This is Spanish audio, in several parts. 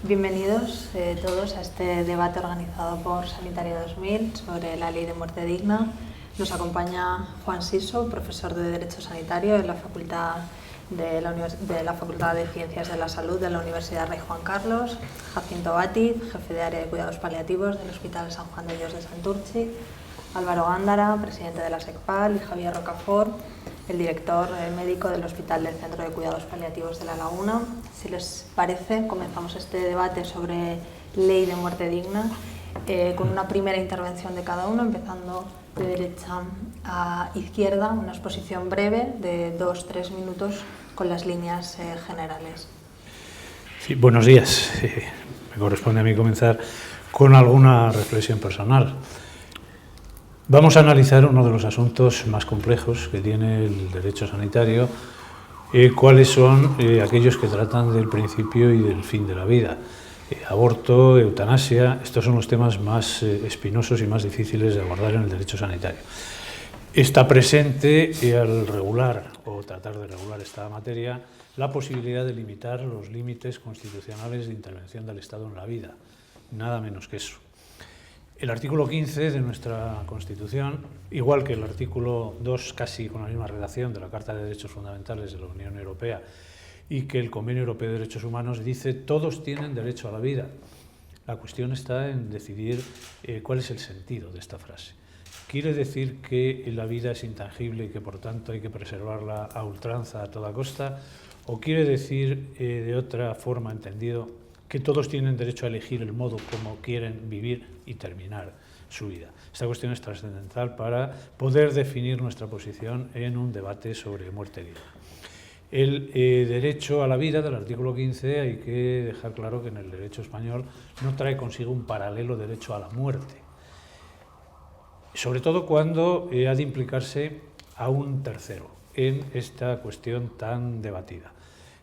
Bienvenidos todos a este debate organizado por Sanitaria 2000 sobre la Ley de Muerte Digna. Nos acompaña Juan Siso, profesor de Derecho Sanitario en la Facultad de Ciencias de la Salud de la Universidad Rey Juan Carlos, Jacinto Bátiz, jefe de área de cuidados paliativos del Hospital San Juan de Dios de Santurtzi, Álvaro Gándara, presidente de la SECPAL, y Javier Rocafort, el director médico del Hospital del Centro de Cuidados Paliativos de La Laguna. Si les parece, comenzamos este debate sobre Ley de Muerte Digna con una primera intervención de cada uno, empezando de derecha a izquierda, una exposición breve de 2-3 minutos con las líneas generales. Sí, buenos días. Me corresponde a mí comenzar con alguna reflexión personal. Vamos a analizar uno de los asuntos más complejos que tiene el derecho sanitario, cuáles son aquellos que tratan del principio y del fin de la vida. Aborto, eutanasia, estos son los temas más espinosos y más difíciles de abordar en el derecho sanitario. Está presente al regular o tratar de regular esta materia la posibilidad de limitar los límites constitucionales de intervención del Estado en la vida, nada menos que eso. El artículo 15 de nuestra Constitución, igual que el artículo 2, casi con la misma redacción de la Carta de Derechos Fundamentales de la Unión Europea y que el Convenio Europeo de Derechos Humanos, dice todos tienen derecho a la vida. La cuestión está en decidir cuál es el sentido de esta frase. ¿Quiere decir que la vida es intangible y que por tanto hay que preservarla a ultranza a toda costa? ¿O quiere decir de otra forma entendido que todos tienen derecho a elegir el modo como quieren vivir y terminar su vida? Esta cuestión es trascendental para poder definir nuestra posición en un debate sobre muerte digna. El derecho a la vida del artículo 15 hay que dejar claro que en el derecho español no trae consigo un paralelo derecho a la muerte, sobre todo cuando ha de implicarse a un tercero en esta cuestión tan debatida.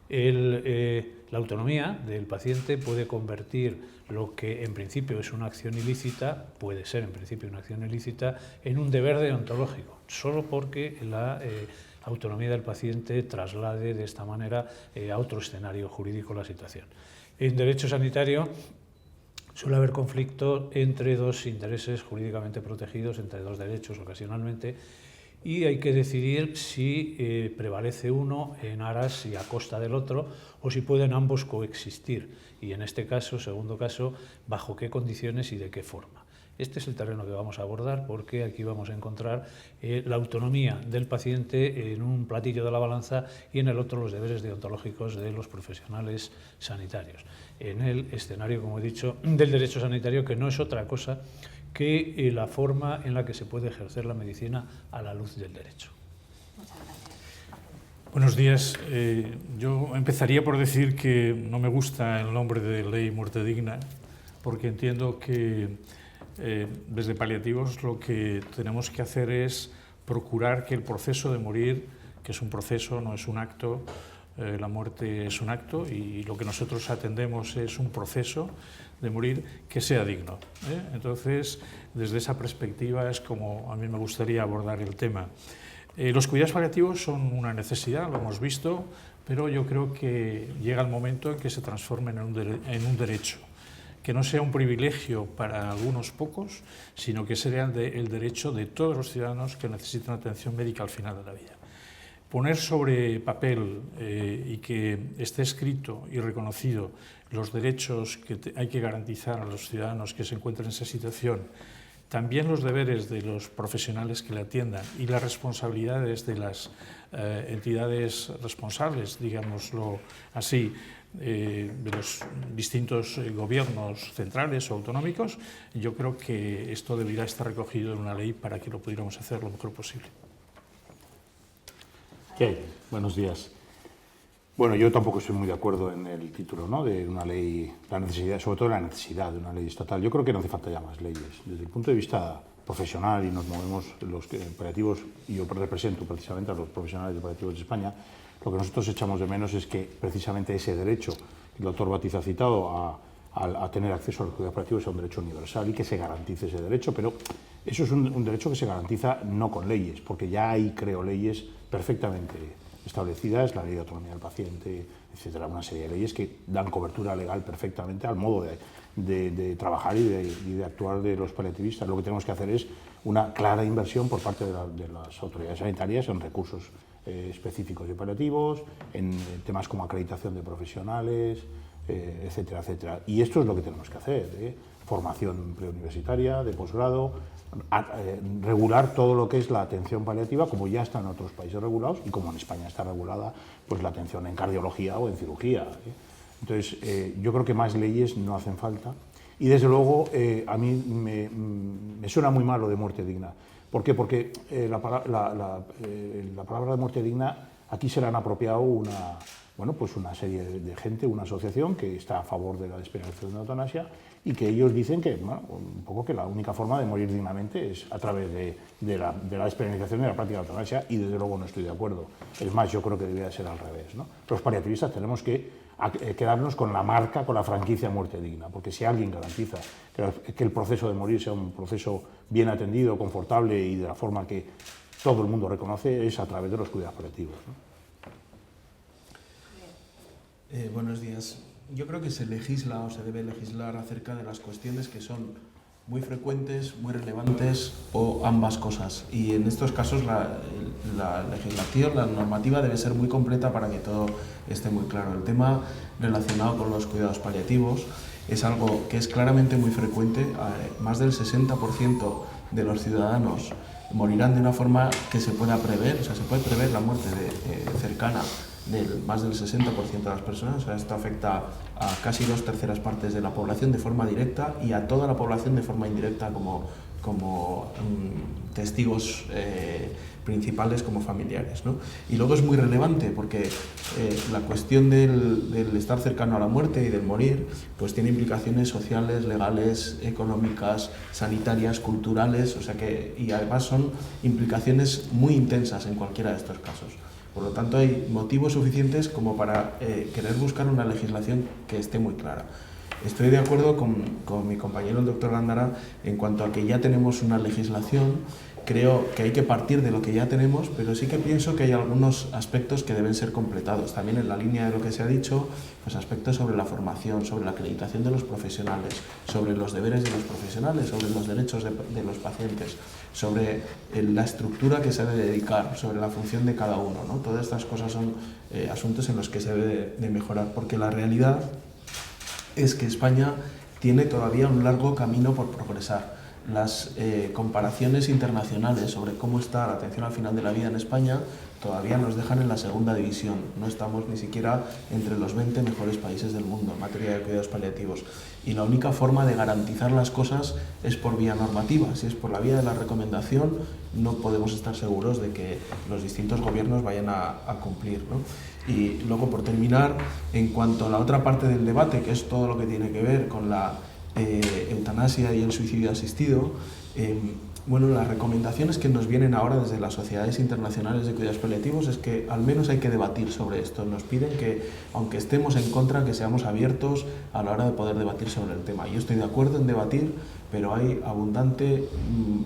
La autonomía del paciente puede convertir lo que en principio es una acción ilícita, puede ser en principio una acción ilícita, en un deber deontológico, solo porque la autonomía del paciente traslade de esta manera a otro escenario jurídico la situación. En derecho sanitario suele haber conflicto entre dos intereses jurídicamente protegidos, entre dos derechos ocasionalmente, y hay que decidir si prevalece uno en aras y a costa del otro o si pueden ambos coexistir y en este caso, segundo caso, bajo qué condiciones y de qué forma. Este es el terreno que vamos a abordar porque aquí vamos a encontrar la autonomía del paciente en un platillo de la balanza y en el otro los deberes deontológicos de los profesionales sanitarios. En el escenario, como he dicho, del derecho sanitario, que no es otra cosa que la forma en la que se puede ejercer la medicina a la luz del derecho. Muchas gracias. Buenos días. Yo empezaría por decir que no me gusta el nombre de Ley Muerte Digna, porque entiendo que desde paliativos lo que tenemos que hacer es procurar que el proceso de morir, que es un proceso, no es un acto, la muerte es un acto y lo que nosotros atendemos es un proceso de morir que sea digno. Entonces, desde esa perspectiva es como a mí me gustaría abordar el tema. Los cuidados paliativos son una necesidad, lo hemos visto, pero yo creo que llega el momento en que se transformen en un derecho, que no sea un privilegio para algunos pocos, sino que sea el derecho de todos los ciudadanos que necesitan atención médica al final de la vida. Poner sobre papel y que esté escrito y reconocido los derechos que hay que garantizar a los ciudadanos que se encuentran en esa situación, también los deberes de los profesionales que le atiendan y las responsabilidades de las entidades responsables, digámoslo así, de los distintos gobiernos centrales o autonómicos, yo creo que esto debería estar recogido en una ley para que lo pudiéramos hacer lo mejor posible. Okay. Buenos días. Bueno, yo tampoco estoy muy de acuerdo en el título, ¿no?, de una ley, la necesidad, sobre todo la necesidad de una ley estatal. Yo creo que no hace falta ya más leyes. Desde el punto de vista profesional, y nos movemos los paliativos, y yo represento precisamente a los profesionales de paliativos de España, lo que nosotros echamos de menos es que precisamente ese derecho que el doctor Bátiz ha citado a tener acceso a los cuidados paliativos sea un derecho universal y que se garantice ese derecho, pero eso es un derecho que se garantiza no con leyes, porque ya hay, creo, leyes perfectamente establecidas, la ley de autonomía del paciente, etcétera, una serie de leyes que dan cobertura legal perfectamente al modo de trabajar y de actuar de los paliativistas. Lo que tenemos que hacer es una clara inversión por parte de las autoridades sanitarias en recursos específicos de paliativos, en temas como acreditación de profesionales, etcétera, etcétera. Y esto es lo que tenemos que hacer, formación preuniversitaria, de posgrado, regular todo lo que es la atención paliativa, como ya está en otros países regulados y como en España está regulada pues la atención en cardiología o en cirugía. Entonces, yo creo que más leyes no hacen falta. Y desde luego, a mí me suena muy mal lo de muerte digna. ¿Por qué? Porque la palabra de muerte digna, aquí se le han apropiado una serie de gente, una asociación que está a favor de la despenalización de la eutanasia y que ellos dicen que, un poco que la única forma de morir dignamente es a través de la despenalización de la práctica de la eutanasia, y desde luego no estoy de acuerdo. Es más, yo creo que debería ser al revés, ¿no? Los paliativistas tenemos que quedarnos con la marca, con la franquicia muerte digna, porque si alguien garantiza que el proceso de morir sea un proceso bien atendido, confortable y de la forma que todo el mundo reconoce, es a través de los cuidados paliativos, ¿no? Buenos días. Yo creo que se legisla o se debe legislar acerca de las cuestiones que son muy frecuentes, muy relevantes o ambas cosas. Y en estos casos la legislación, la normativa debe ser muy completa para que todo esté muy claro. El tema relacionado con los cuidados paliativos es algo que es claramente muy frecuente. Más del 60% de los ciudadanos morirán de una forma que se pueda prever, o sea, se puede prever la muerte cercana del más del 60% de las personas. O sea, esto afecta a casi 2/3 partes de la población de forma directa y a toda la población de forma indirecta como testigos principales, como familiares, ¿no? Y luego es muy relevante porque la cuestión del estar cercano a la muerte y del morir pues tiene implicaciones sociales, legales, económicas, sanitarias, culturales, o sea y además son implicaciones muy intensas en cualquiera de estos casos. Por lo tanto, hay motivos suficientes como para querer buscar una legislación que esté muy clara. Estoy de acuerdo con mi compañero el doctor Gándara en cuanto a que ya tenemos una legislación. Creo que hay que partir de lo que ya tenemos, pero sí que pienso que hay algunos aspectos que deben ser completados. También en la línea de lo que se ha dicho, pues aspectos sobre la formación, sobre la acreditación de los profesionales, sobre los deberes de los profesionales, sobre los derechos de los pacientes, sobre la estructura que se debe dedicar, sobre la función de cada uno, ¿no? Todas estas cosas son asuntos en los que se debe de mejorar, porque la realidad es que España tiene todavía un largo camino por progresar. Las comparaciones internacionales sobre cómo está la atención al final de la vida en España todavía nos dejan en la segunda división. No estamos ni siquiera entre los 20 mejores países del mundo en materia de cuidados paliativos. Y la única forma de garantizar las cosas es por vía normativa. Si es por la vía de la recomendación, no podemos estar seguros de que los distintos gobiernos vayan a cumplir, ¿no? Y luego, por terminar, en cuanto a la otra parte del debate, que es todo lo que tiene que ver con la eutanasia y el suicidio asistido, las recomendaciones que nos vienen ahora desde las sociedades internacionales de cuidados paliativos es que al menos hay que debatir sobre esto. Nos piden que, aunque estemos en contra, que seamos abiertos a la hora de poder debatir sobre el tema. Yo estoy de acuerdo en debatir, pero hay abundante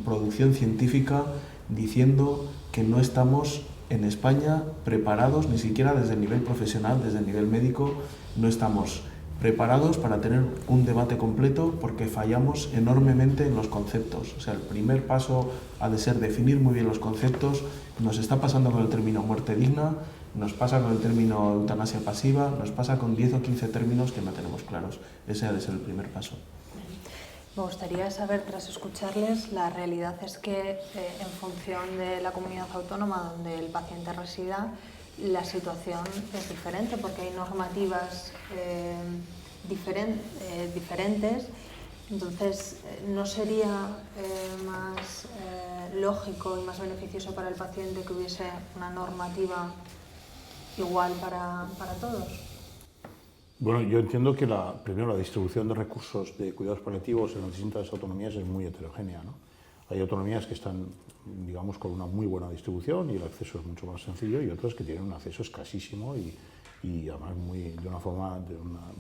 producción científica diciendo que no estamos en España preparados, ni siquiera desde el nivel profesional, desde el nivel médico, no estamos preparados para tener un debate completo porque fallamos enormemente en los conceptos. O sea, el primer paso ha de ser definir muy bien los conceptos. Nos está pasando con el término muerte digna, nos pasa con el término eutanasia pasiva, nos pasa con 10 o 15 términos que no tenemos claros. Ese ha de ser el primer paso. Me gustaría saber, tras escucharles, la realidad es que en función de la comunidad autónoma donde el paciente resida, la situación es diferente porque hay normativas diferentes. Entonces, ¿no sería más lógico y más beneficioso para el paciente que hubiese una normativa igual para todos? Bueno, yo entiendo que primero la distribución de recursos de cuidados paliativos en las distintas autonomías es muy heterogénea, ¿no? Hay autonomías que están, digamos, con una muy buena distribución y el acceso es mucho más sencillo, y otras que tienen un acceso escasísimo y además de una forma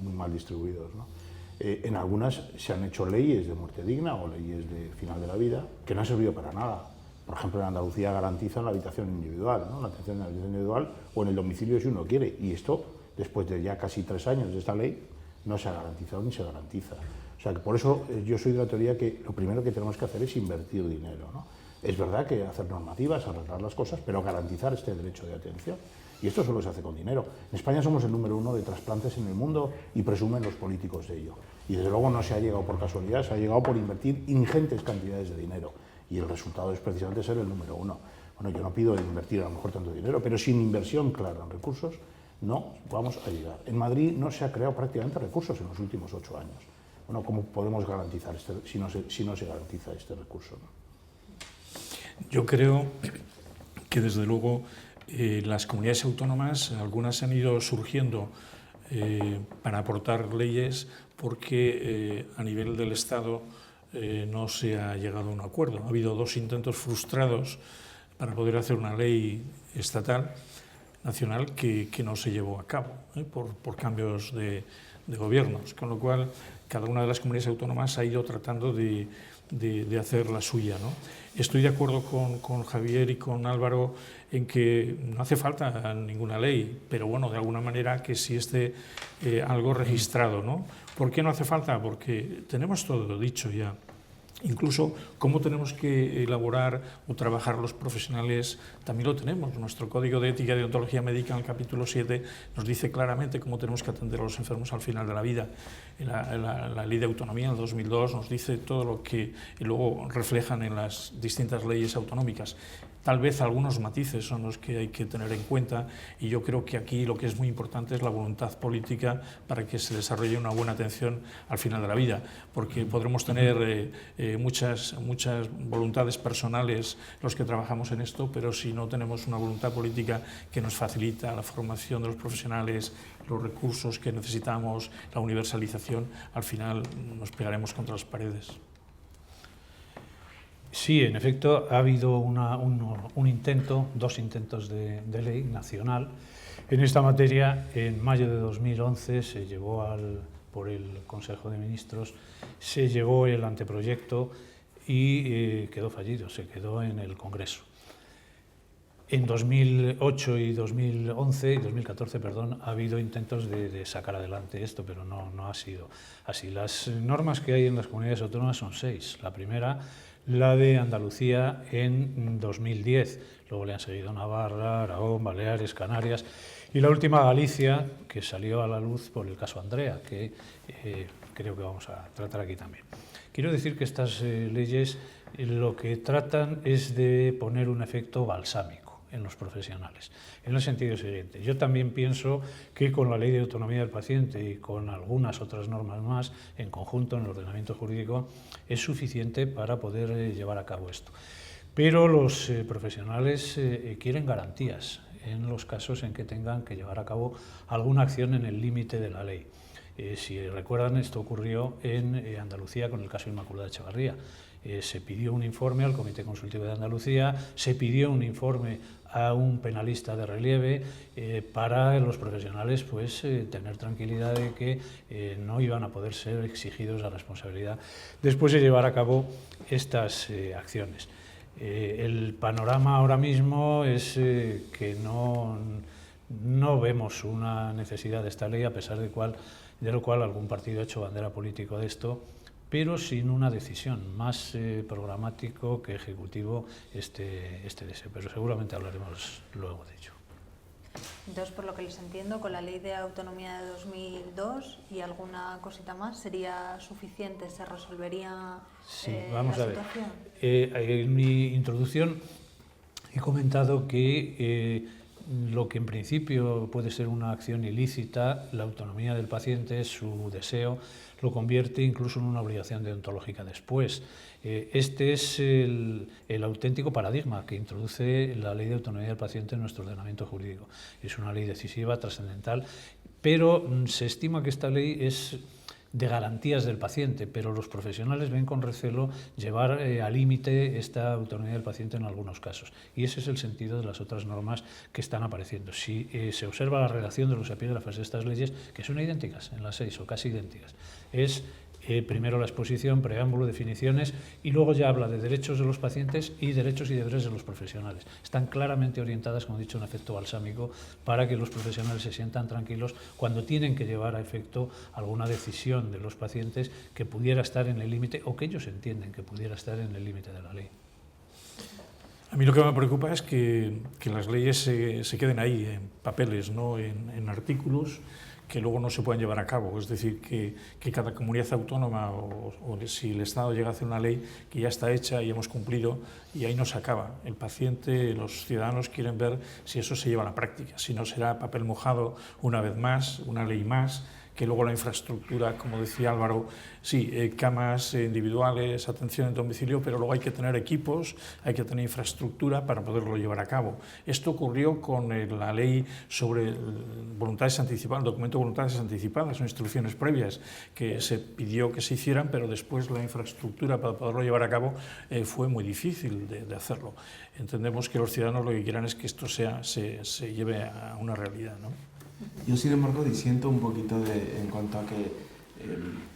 muy mal distribuidos, ¿no? En algunas se han hecho leyes de muerte digna o leyes de final de la vida que no han servido para nada, Por ejemplo, en Andalucía garantizan la habitación individual, ¿no? La atención en la habitación individual o en el domicilio si uno quiere. Y esto, después de ya casi 3 años de esta ley, no se ha garantizado ni se garantiza. O sea, que por eso yo soy de la teoría que lo primero que tenemos que hacer es invertir dinero, ¿no? Es verdad que hacer normativas, arreglar las cosas, pero garantizar este derecho de atención. Y esto solo se hace con dinero. En España somos el número 1 de trasplantes en el mundo y presumen los políticos de ello. Y desde luego no se ha llegado por casualidad, se ha llegado por invertir ingentes cantidades de dinero. Y el resultado es precisamente ser el número 1. Bueno, yo no pido invertir a lo mejor tanto dinero, pero sin inversión clara en recursos no vamos a llegar. En Madrid no se ha creado prácticamente recursos en los últimos 8 años. Bueno, ¿cómo podemos garantizar si no se garantiza este recurso, ¿no? Yo creo que desde luego las comunidades autónomas, algunas han ido surgiendo para aportar leyes porque a nivel del Estado no se ha llegado a un acuerdo. Ha habido 2 intentos frustrados para poder hacer una ley estatal, nacional, que no se llevó a cabo por cambios de gobiernos, con lo cual cada una de las comunidades autónomas ha ido tratando de hacer la suya, ¿no? Estoy de acuerdo con Javier y con Álvaro en que no hace falta ninguna ley, pero bueno, de alguna manera que sí esté algo registrado, ¿no? ¿Por qué no hace falta? Porque tenemos todo dicho ya. Incluso cómo tenemos que elaborar o trabajar los profesionales, también lo tenemos. Nuestro Código de Ética y Deontología Médica, en el capítulo 7, nos dice claramente cómo tenemos que atender a los enfermos al final de la vida. La Ley de Autonomía, en el 2002, nos dice todo lo que luego reflejan en las distintas leyes autonómicas. Tal vez algunos matices son los que hay que tener en cuenta, y yo creo que aquí lo que es muy importante es la voluntad política para que se desarrolle una buena atención al final de la vida, porque podremos tener muchas voluntades personales los que trabajamos en esto, pero si no tenemos una voluntad política que nos facilita la formación de los profesionales, los recursos que necesitamos, la universalización, al final nos pegaremos contra las paredes. Sí, en efecto, ha habido un intento, 2 intentos de ley nacional en esta materia. En mayo de 2011 se llevó por el Consejo de Ministros, se llevó el anteproyecto y quedó fallido, se quedó en el Congreso. En 2008 y 2011 y 2014, perdón, ha habido intentos de sacar adelante esto, pero no ha sido así. Las normas que hay en las comunidades autónomas son 6. La primera, la de Andalucía en 2010, luego le han seguido Navarra, Aragón, Baleares, Canarias, y la última, Galicia, que salió a la luz por el caso Andrea, que creo que vamos a tratar aquí también. Quiero decir que estas leyes lo que tratan es de poner un efecto balsámico en los profesionales, en el sentido siguiente. Yo también pienso que con la Ley de Autonomía del Paciente y con algunas otras normas más, en conjunto en el ordenamiento jurídico, es suficiente para poder llevar a cabo esto. Pero los profesionales quieren garantías en los casos en que tengan que llevar a cabo alguna acción en el límite de la ley. Si recuerdan, esto ocurrió en Andalucía con el caso Inmaculada Echevarría. Se pidió un informe al Comité Consultivo de Andalucía, se pidió un informe a un penalista de relieve para los profesionales pues, tener tranquilidad de que no iban a poder ser exigidos la responsabilidad después de llevar a cabo estas acciones. El panorama ahora mismo es que no vemos una necesidad de esta ley, a pesar de lo cual algún partido ha hecho bandera política de esto, pero sin una decisión, más programático que ejecutivo este deseo. Pero seguramente hablaremos luego de ello. Entonces, por lo que les entiendo, con la Ley de Autonomía de 2002 y alguna cosita más, ¿sería suficiente? ¿Se resolvería sí, vamos a ver. situación? En mi introducción he comentado que lo que en principio puede ser una acción ilícita, la autonomía del paciente, su deseo, lo convierte incluso en una obligación deontológica después. Este es el auténtico paradigma que introduce la Ley de Autonomía del Paciente en nuestro ordenamiento jurídico. Es una ley decisiva, trascendental, pero se estima que esta ley es de garantías del paciente, pero los profesionales ven con recelo llevar al límite esta autonomía del paciente en algunos casos. Y ese es el sentido de las otras normas que están apareciendo. Si se observa la redacción de los epígrafes de estas leyes, que son idénticas en las 6 o casi idénticas, es primero la exposición, preámbulo, definiciones, y luego ya habla de derechos de los pacientes y derechos y deberes de los profesionales. Están claramente orientadas, como he dicho, en efecto balsámico, para que los profesionales se sientan tranquilos cuando tienen que llevar a efecto alguna decisión de los pacientes que pudiera estar en el límite, o que ellos entienden que pudiera estar en el límite de la ley. A mí lo que me preocupa es que las leyes se queden ahí, en papeles, no en artículos, que luego no se pueden llevar a cabo. Es decir, que cada comunidad autónoma o si el Estado llega a hacer una ley que ya está hecha y hemos cumplido, y ahí no se acaba. El paciente, los ciudadanos quieren ver si eso se lleva a la práctica, si no será papel mojado una vez más, una ley más, que luego la infraestructura, como decía Álvaro, sí, camas individuales, atención en domicilio, pero luego hay que tener equipos, hay que tener infraestructura para poderlo llevar a cabo. Esto ocurrió con la ley sobre voluntades anticipadas, el documento de voluntades anticipadas, son instrucciones previas que se pidió que se hicieran, pero después la infraestructura para poderlo llevar a cabo fue muy difícil de hacerlo. Entendemos que los ciudadanos lo que quieran es que esto se lleve a una realidad, ¿no? Yo, sin embargo, disiento un poquito en cuanto a que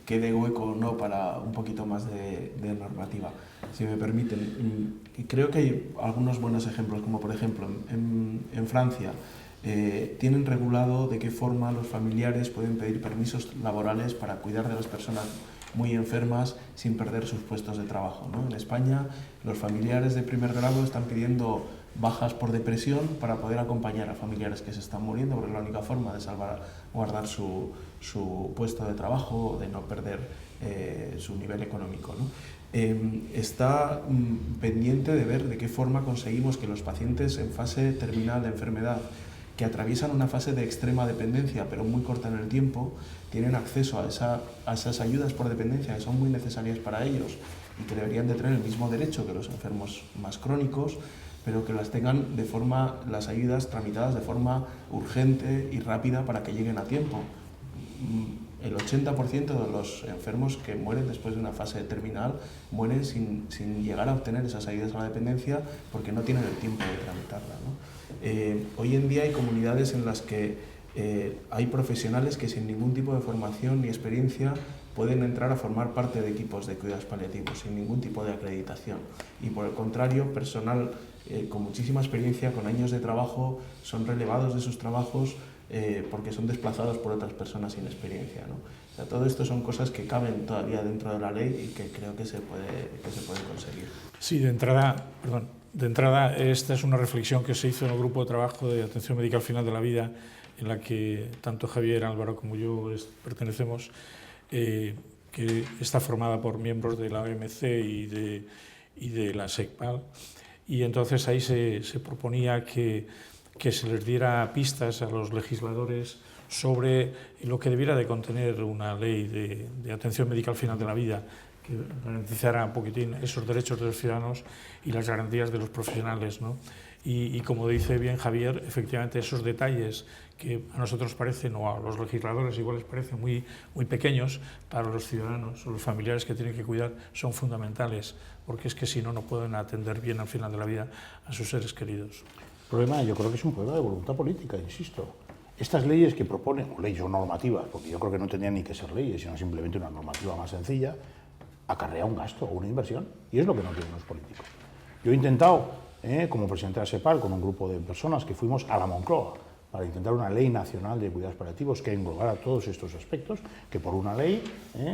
quede hueco no para un poquito más de normativa, si me permiten. Creo que hay algunos buenos ejemplos, como por ejemplo en Francia tienen regulado de qué forma los familiares pueden pedir permisos laborales para cuidar de las personas muy enfermas sin perder sus puestos de trabajo, ¿no? En España los familiares de primer grado están pidiendo bajas por depresión para poder acompañar a familiares que se están muriendo, porque es la única forma de guardar su puesto de trabajo, de no perder su nivel económico, ¿no? Está pendiente de ver de qué forma conseguimos que los pacientes en fase terminal de enfermedad, que atraviesan una fase de extrema dependencia, pero muy corta en el tiempo, tienen acceso a esas ayudas por dependencia que son muy necesarias para ellos y que deberían de tener el mismo derecho que los enfermos más crónicos, pero que las tengan las ayudas tramitadas de forma urgente y rápida para que lleguen a tiempo. El 80% de los enfermos que mueren después de una fase terminal mueren sin llegar a obtener esas ayudas a la dependencia porque no tienen el tiempo de tramitarla, ¿no? Hoy en día hay comunidades en las que hay profesionales que sin ningún tipo de formación ni experiencia pueden entrar a formar parte de equipos de cuidados paliativos sin ningún tipo de acreditación, y por el contrario, personal con muchísima experiencia, con años de trabajo, son relevados de sus trabajos porque son desplazados por otras personas sin experiencia, ¿no? O sea, todo esto son cosas que caben todavía dentro de la ley y que creo que se pueden conseguir. Sí, de entrada, esta es una reflexión que se hizo en el grupo de trabajo de atención médica al final de la vida, en la que tanto Javier, Álvaro como yo pertenecemos, que está formada por miembros de la OMC y de la SECPAL, y entonces ahí se proponía que se les diera pistas a los legisladores sobre lo que debiera de contener una ley de atención médica al final de la vida, que garantizara un poquitín esos derechos de los ciudadanos y las garantías de los profesionales, ¿no? Y como dice bien Javier, efectivamente esos detalles que a nosotros parecen, o a los legisladores igual les parecen muy pequeños, para los ciudadanos o los familiares que tienen que cuidar son fundamentales, porque es que si no, no pueden atender bien al final de la vida a sus seres queridos. El problema, yo creo que es un problema de voluntad política, insisto. Estas leyes que proponen, o leyes o normativas, porque yo creo que no tendrían ni que ser leyes, sino simplemente una normativa más sencilla, acarrea un gasto o una inversión, y es lo que no quieren los políticos. Yo he intentado, como presidente de la SEPAL, con un grupo de personas que fuimos a la Moncloa para intentar una ley nacional de cuidados paliativos que englobara todos estos aspectos, que por una ley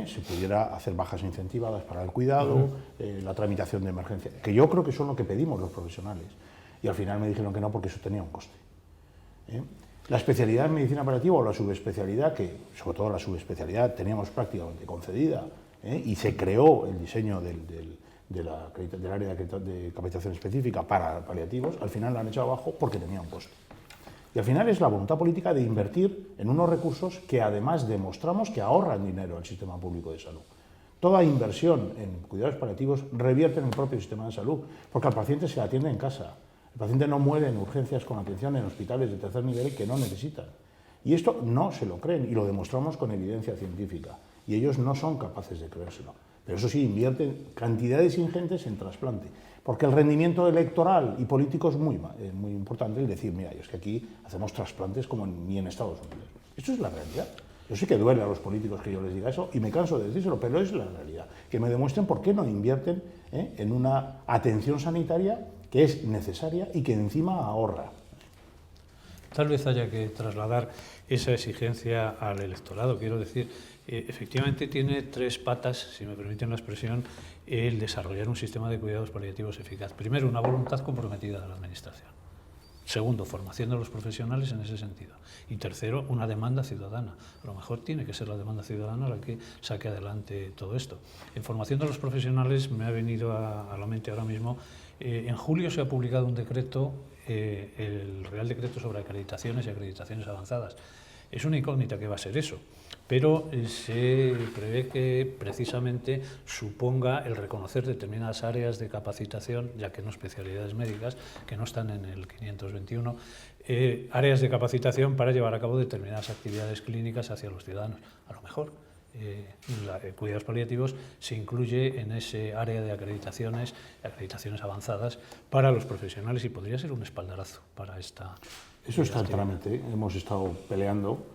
se pudiera hacer bajas incentivadas para el cuidado, la tramitación de emergencia, que yo creo que son lo que pedimos los profesionales. Y al final me dijeron que no, porque eso tenía un coste. La especialidad en medicina paliativa o la subespecialidad, que sobre todo la subespecialidad teníamos prácticamente concedida, y se creó el diseño del área de capacitación específica para paliativos, al final la han echado abajo porque tenía un coste. Y al final es la voluntad política de invertir en unos recursos que además demostramos que ahorran dinero al sistema público de salud. Toda inversión en cuidados paliativos revierte en el propio sistema de salud, porque al paciente se atiende en casa. El paciente no muere en urgencias con atención en hospitales de tercer nivel que no necesitan. Y esto no se lo creen, y lo demostramos con evidencia científica. Y ellos no son capaces de creérselo. Pero eso sí, invierten cantidades ingentes en trasplante. Porque el rendimiento electoral y político es muy importante, el decir, mira, es que aquí hacemos trasplantes como ni en Estados Unidos. Esto es la realidad. Yo sé que duele a los políticos que yo les diga eso y me canso de decírselo, pero es la realidad. Que me demuestren por qué no invierten en una atención sanitaria que es necesaria y que encima ahorra. Tal vez haya que trasladar esa exigencia al electorado. Quiero decir, efectivamente tiene 3 patas, si me permiten la expresión, el desarrollar un sistema de cuidados paliativos eficaz. Primero, una voluntad comprometida de la Administración. Segundo, formación de los profesionales en ese sentido. Y tercero, una demanda ciudadana. A lo mejor tiene que ser la demanda ciudadana la que saque adelante todo esto. En formación de los profesionales me ha venido a la mente ahora mismo, en julio se ha publicado un decreto, el Real Decreto sobre acreditaciones y acreditaciones avanzadas. Es una incógnita qué va a ser eso, pero se prevé que precisamente suponga el reconocer determinadas áreas de capacitación, ya que no especialidades médicas, que no están en el 521, áreas de capacitación para llevar a cabo determinadas actividades clínicas hacia los ciudadanos. A lo mejor cuidados paliativos se incluye en ese área de acreditaciones avanzadas para los profesionales y podría ser un espaldarazo para esta... Eso está en trámite, hemos estado peleando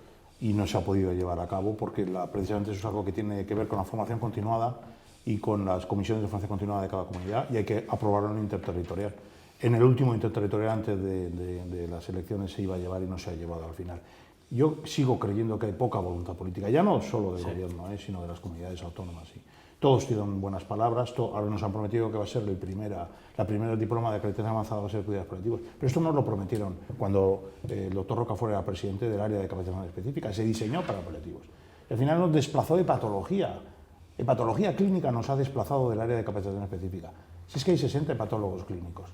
y no se ha podido llevar a cabo porque precisamente eso es algo que tiene que ver con la formación continuada y con las comisiones de formación continuada de cada comunidad y hay que aprobarlo en interterritorial. En el último interterritorial antes de las elecciones se iba a llevar y no se ha llevado al final. Yo sigo creyendo que hay poca voluntad política, ya no solo del gobierno, sino de las comunidades autónomas. Sí. Todos tienen buenas palabras, ahora nos han prometido que va a ser la primera diploma de acreditación avanzada va a ser cuidados paliativos, pero esto nos lo prometieron cuando el doctor Rocafort era presidente del área de capacitación específica, se diseñó para paliativos. Y al final nos desplazó de patología. Hepatología clínica nos ha desplazado del área de capacitación específica. Si es que hay 60 hepatólogos clínicos.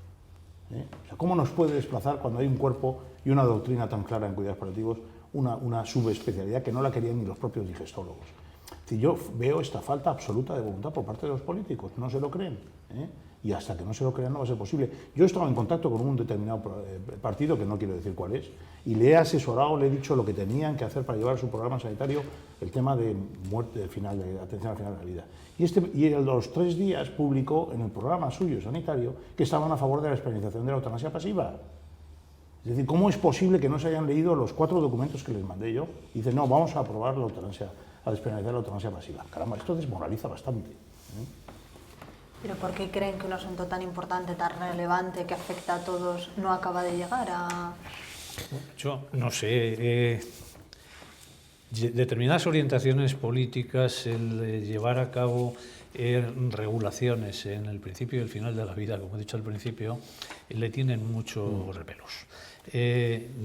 O sea, ¿cómo nos puede desplazar cuando hay un cuerpo y una doctrina tan clara en cuidados paliativos, una subespecialidad que no la querían ni los propios digestólogos? Si yo veo esta falta absoluta de voluntad por parte de los políticos, no se lo creen, y hasta que no se lo crean no va a ser posible. Yo he estado en contacto con un determinado partido, que no quiero decir cuál es, y le he asesorado, le he dicho lo que tenían que hacer para llevar a su programa sanitario el tema de muerte de atención al final de la vida. Y a los 3 días publicó en el programa suyo sanitario que estaban a favor de la experimentación de la eutanasia pasiva. Es decir, ¿cómo es posible que no se hayan leído los 4 documentos que les mandé yo? Y dicen, no, vamos a aprobar la eutanasia, a despenalizar la eutanasia pasiva. Caramba, esto desmoraliza bastante. ¿Pero por qué creen que un asunto tan importante, tan relevante, que afecta a todos, no acaba de llegar a...? Yo no sé. Determinadas orientaciones políticas, el llevar a cabo regulaciones en el principio y el final de la vida, como he dicho al principio, le tienen muchos repelos.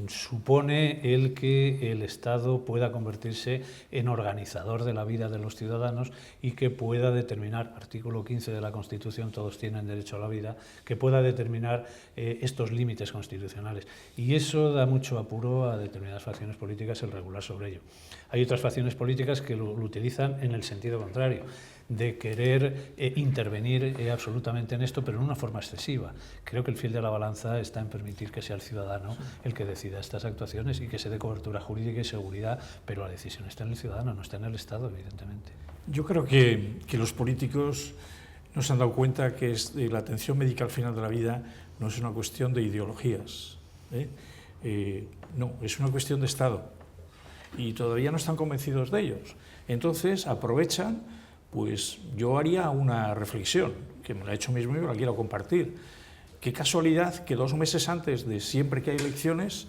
Supone el que el Estado pueda convertirse en organizador de la vida de los ciudadanos y que pueda determinar, artículo 15 de la Constitución, todos tienen derecho a la vida, que pueda determinar estos límites constitucionales. Y eso da mucho apuro a determinadas facciones políticas el regular sobre ello. Hay otras facciones políticas que lo utilizan en el sentido contrario, de querer intervenir absolutamente en esto, pero en una forma excesiva. Creo que el fiel de la balanza está en permitir que sea el ciudadano el que decida estas actuaciones y que se dé cobertura jurídica y seguridad, pero la decisión está en el ciudadano, no está en el Estado, evidentemente. Yo creo que los políticos no se han dado cuenta que la atención médica al final de la vida no es una cuestión de ideologías, no, es una cuestión de Estado y todavía no están convencidos de ellos. Entonces aprovechan. Pues yo haría una reflexión, que me la he hecho mismo y la quiero compartir. Qué casualidad que 2 meses antes de siempre que hay elecciones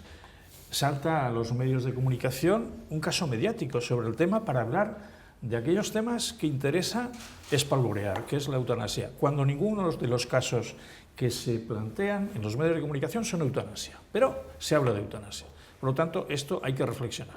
salta a los medios de comunicación un caso mediático sobre el tema para hablar de aquellos temas que interesa espalvorear, que es la eutanasia, cuando ninguno de los casos que se plantean en los medios de comunicación son eutanasia, pero se habla de eutanasia. Por lo tanto, esto hay que reflexionar.